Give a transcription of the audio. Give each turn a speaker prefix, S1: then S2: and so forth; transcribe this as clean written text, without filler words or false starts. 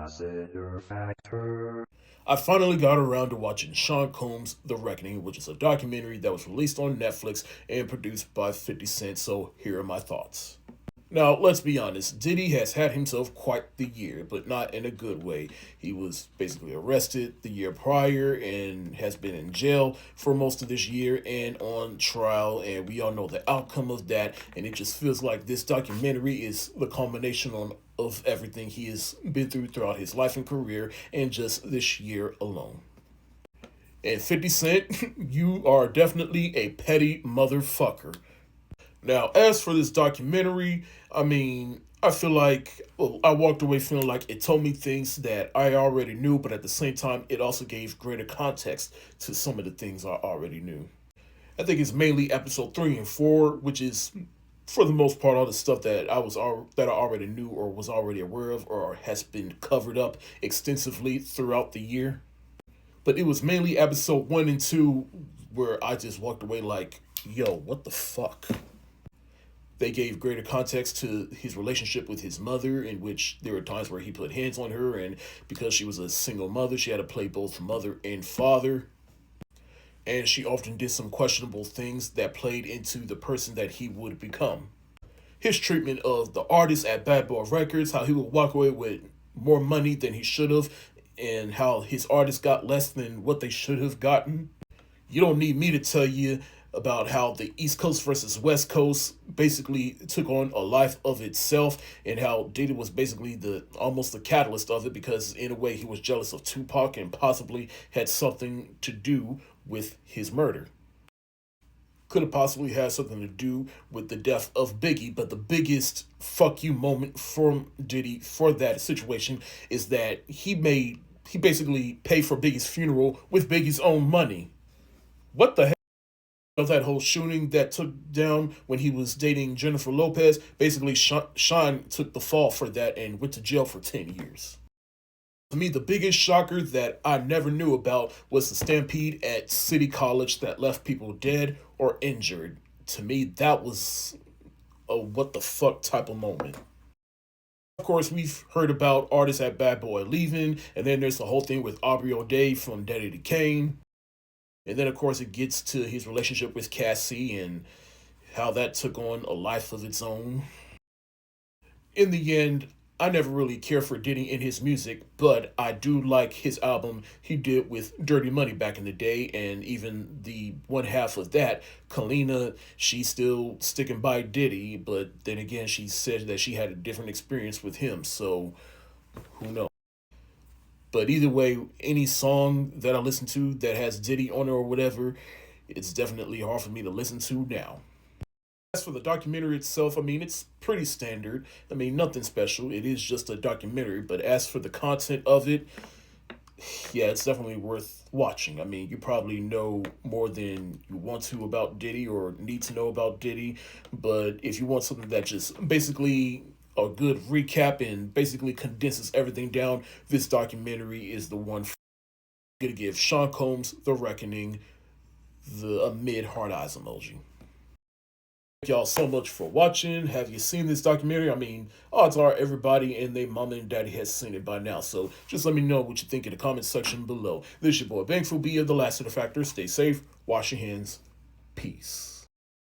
S1: Lassiter Factor.
S2: I finally got around to watching Sean Combs' The Reckoning, which is a documentary that was released on Netflix and produced by 50 Cent, so here are my thoughts. Now, let's be honest, Diddy has had himself quite the year, but not in a good way. He was basically arrested the year prior and has been in jail for most of this year and on trial, and we all know the outcome of that, and it just feels like this documentary is the culmination of everything he has been through throughout his life and career and just this year alone. And 50 Cent, you are definitely a petty motherfucker. Now, as for this documentary, I feel like I walked away feeling like it told me things that I already knew, but at the same time, it also gave greater context to some of the things I already knew. I think it's mainly episode 3 and 4, which is for the most part all the stuff that I already knew or was already aware of or has been covered up extensively throughout the year. But it was mainly episode 1 and 2 where I just walked away like, yo, what the fuck? They gave greater context to his relationship with his mother, in which there were times where he put hands on her, and because she was a single mother, she had to play both mother and father. And she often did some questionable things that played into the person that he would become. His treatment of the artist at Bad Boy Records, how he would walk away with more money than he should have, and how his artists got less than what they should have gotten. You don't need me to tell you about how the East Coast versus West Coast basically took on a life of itself, and how Diddy was basically the almost the catalyst of it, because in a way he was jealous of Tupac and possibly had something to do with his murder. Could have possibly had something to do with the death of Biggie, but the biggest fuck you moment from Diddy for that situation is that he basically paid for Biggie's funeral with Biggie's own money. What the of that whole shooting that took down when he was dating Jennifer Lopez, basically Sean took the fall for that and went to jail for 10 years. To me, the biggest shocker that I never knew about was the stampede at City College that left people dead or injured. To me, that was a what the fuck type of moment. Of course, we've heard about artists at Bad Boy leaving, and then there's the whole thing with Aubrey O'Day from Daddy to Kane. And then, of course, it gets to his relationship with Cassie and how that took on a life of its own. In the end, I never really cared for Diddy in his music, but I do like his album he did with Dirty Money back in the day, and even the one half of that, Kalina, she's still sticking by Diddy, but then again, she said that she had a different experience with him, so who knows? But either way, any song that I listen to that has Diddy on it or whatever, it's definitely hard for me to listen to now. As for the documentary itself, it's pretty standard. Nothing special. It is just a documentary. But as for the content of it, yeah, it's definitely worth watching. You probably know more than you want to about Diddy or need to know about Diddy. But if you want something that just basically a good recap and basically condenses everything down, this documentary is the one. I'm gonna give Sean Combs The Reckoning the mid hard eyes emoji. Thank y'all so much for watching. Have you seen this documentary? Odds are everybody and their mama and daddy has seen it by now. So just let me know what you think in the comment section below. This is your boy Bangful B of the Lassiter Factor. Stay safe, wash your hands, peace.